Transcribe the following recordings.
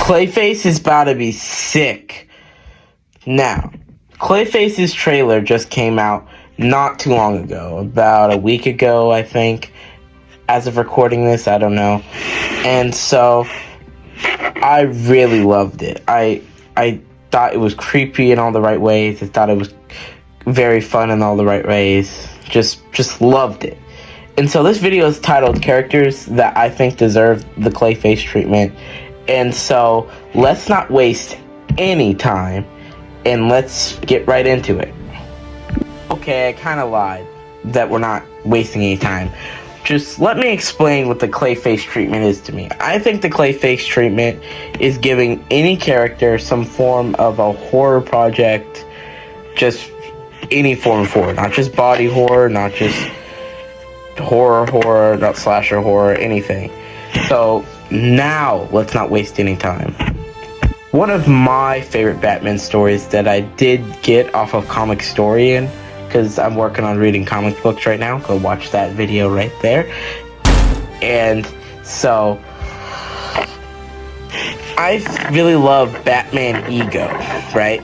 Clayface is about to be sick. Now, Clayface's trailer just came out not too long ago, about a week ago, I think. As of recording this, I don't know. And so, I really loved it. I thought it was creepy in all the right ways. I thought it was very fun in all the right ways. Just loved it. And so this video is titled Characters That I Think Deserve the Clayface Treatment. And so let's not waste any time and let's get right into it. Okay, I kind of lied that we're not wasting any time. Just let me explain what the Clayface treatment is to me. I think the Clayface treatment is giving any character some form of a horror project, just any form of horror, not just body horror, not just horror, not slasher horror, anything. So now let's not waste any time. One of my favorite Batman stories that I did get off of Comicstorian, because I'm working on reading comic books right now. Go watch that video right there. And so I really love Batman Ego, right?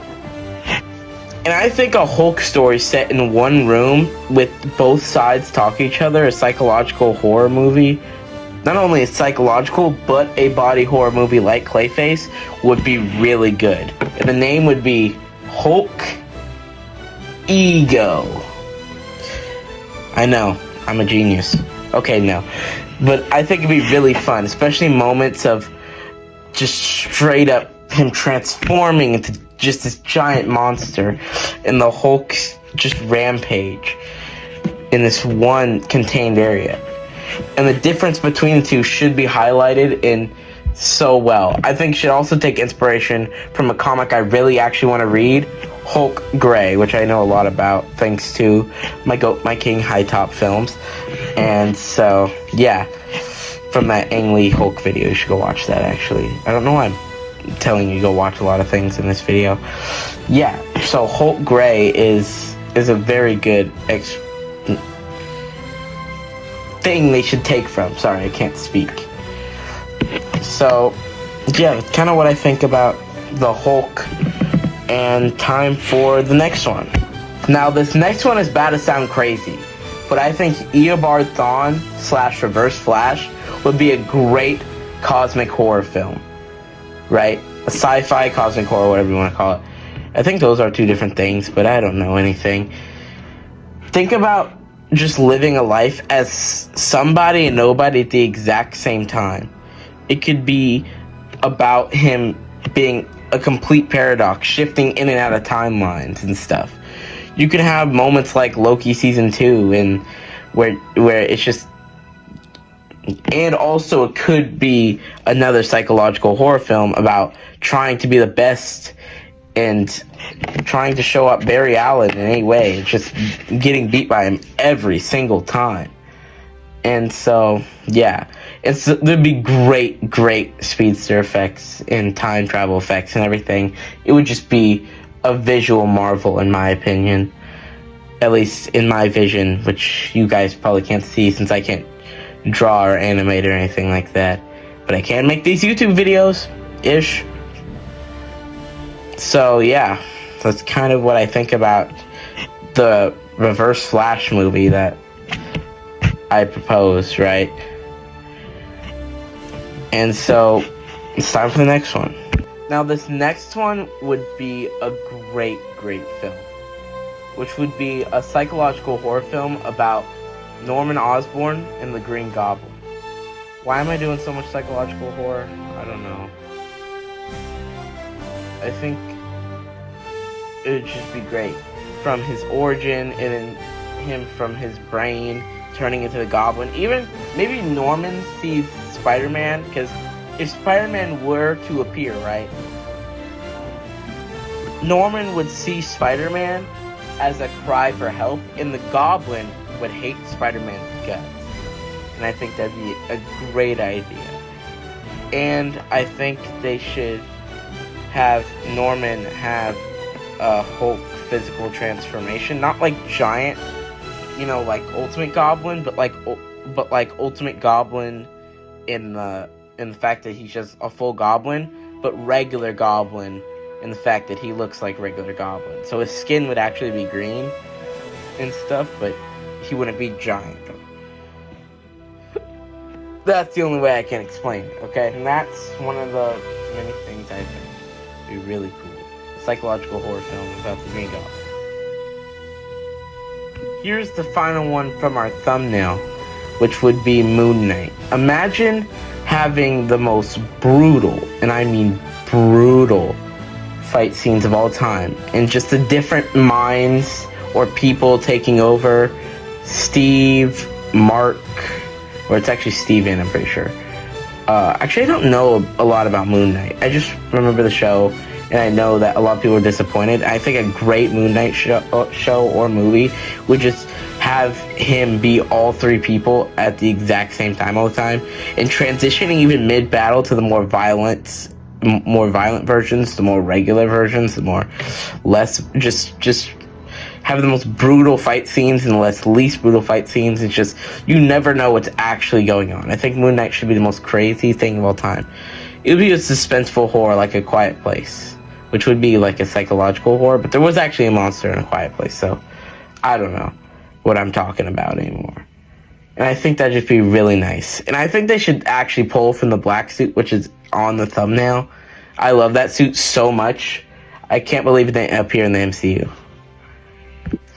And I think a Hulk story set in one room with both sides talk to each other, a psychological horror movie, not only a psychological, but a body horror movie like Clayface would be really good. And the name would be Hulk Ego. I know, I'm a genius. Okay, no. But I think it'd be really fun, especially moments of just straight up him transforming into just this giant monster and the Hulk just rampage in this one contained area. And the difference between the two should be highlighted in so well. I think should also take inspiration from a comic I really actually want to read, Hulk Gray, which I know a lot about thanks to my Goat My King High Top films. And so, yeah, from that Ang Lee Hulk video, you should go watch that actually. I don't know why I'm telling you to go watch a lot of things in this video. Yeah, so Hulk Gray is a very good thing they should take from. Sorry, I can't speak. So, yeah, that's kind of what I think about the Hulk. And time for the next one. Now, this next one is about to sound crazy, but I think Eobard Thawne / Reverse Flash would be a great cosmic horror film, right? A sci-fi cosmic horror, whatever you want to call it. I think those are two different things, but I don't know anything. Think about just living a life as somebody and nobody at the exact same time. It could be about him being a complete paradox, shifting in and out of timelines and stuff. You could have moments like Loki season 2 and where it's just, and also it could be another psychological horror film about trying to be the best and trying to show up Barry Allen in any way. It's just getting beat by him every single time. And so, yeah, there'd be great speedster effects and time travel effects and everything. It would just be a visual marvel, in my opinion. At least in my vision, which you guys probably can't see since I can't draw or animate or anything like that. But I can make these YouTube videos-ish. So, yeah, that's kind of what I think about the Reverse Flash movie that I proposed, right? And so, it's time for the next one. Now, this next one would be a great film, which would be a psychological horror film about Norman Osborn and the Green Goblin. Why am I doing so much psychological horror? I don't know. I think it would just be great. From his origin, and then him from his brain turning into the Goblin. Even maybe Norman sees Spider-Man, because if Spider-Man were to appear, right, Norman would see Spider-Man as a cry for help, and the Goblin would hate Spider-Man's guts. And I think that'd be a great idea. And I think they should have Norman have a Hulk physical transformation, not like giant, like Ultimate Goblin, but like Ultimate Goblin in the fact that he's just a full goblin, but regular Goblin, and the fact that he looks like regular Goblin. So his skin would actually be green and stuff, but he wouldn't be giant. That's the only way I can explain it, okay? And that's one of the many things I think would be really cool. A psychological horror film about the Green Goblin. Here's the final one from our thumbnail, which would be Moon Knight. Imagine having the most brutal, and I mean brutal, fight scenes of all time, and just the different minds or people taking over. Steve, Mark, or it's actually Steven, I'm pretty sure. Actually, I don't know a lot about Moon Knight. I just remember the show, and I know that a lot of people were disappointed. I think a great Moon Knight show or movie would just have him be all three people at the exact same time all the time, and transitioning even mid-battle to the more violent versions, the more regular versions, the more less just have the most brutal fight scenes and the least brutal fight scenes. It's just, you never know what's actually going on. I think Moon Knight should be the most crazy thing of all time. It would be a suspenseful horror like A Quiet Place, which would be like a psychological horror, but there was actually a monster in A Quiet Place, so I don't know what I'm talking about anymore. And I think that'd just be really nice. And I think they should actually pull from the black suit, which is on the thumbnail. I love that suit so much. I can't believe it didn't appear in the MCU.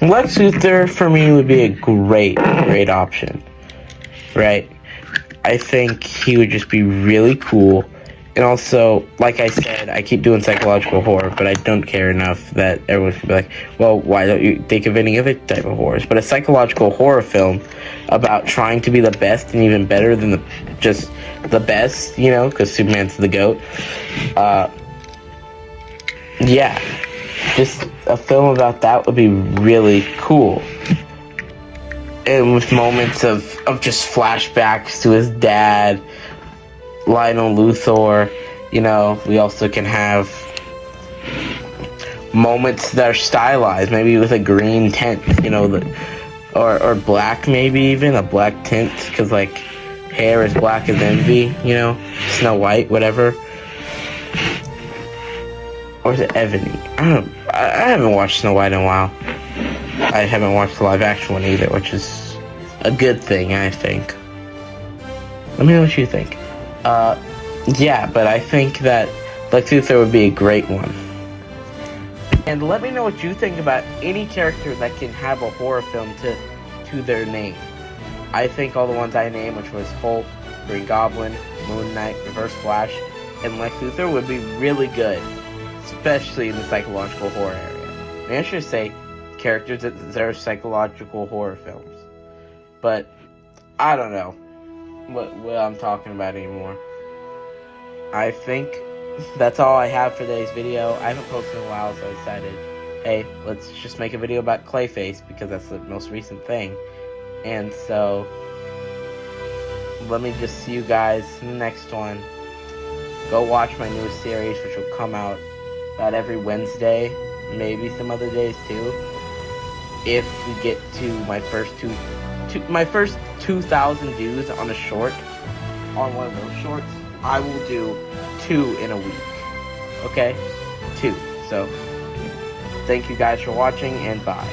Lex Luthor, for me, would be a great option, right? I think he would just be really cool. And also, like I said, I keep doing psychological horror, but I don't care enough that everyone should be like, well, why don't you think of any other type of horrors? But a psychological horror film about trying to be the best and even better than just the best, you know, because Superman's the GOAT. Yeah, just a film about that would be really cool. And with moments of just flashbacks to his dad, Lionel Luthor, you know, we also can have moments that are stylized, maybe with a green tint, you know, or black, maybe even a black tint, because like hair is black as envy, you know, Snow White, whatever. Or is it Ebony? I haven't watched Snow White in a while. I haven't watched the live action one either, which is a good thing, I think. Let me know what you think. Yeah, but I think that Lex Luthor would be a great one. And let me know what you think about any character that can have a horror film to their name. I think all the ones I named, which was Hulk, Green Goblin, Moon Knight, Reverse Flash, and Lex Luthor would be really good, especially in the psychological horror area. Maybe I should say characters that are psychological horror films. But I don't know what I'm talking about anymore. I think that's all I have for today's video. I haven't posted in a while, so I decided, hey, let's just make a video about Clayface, because that's the most recent thing. And so, let me just see you guys in the next one. Go watch my newest series, which will come out about every Wednesday, maybe some other days too. If we get to my first 2,000 views on a short, on one of those shorts, I will do 2 in a week. Okay? 2. So, thank you guys for watching, and bye.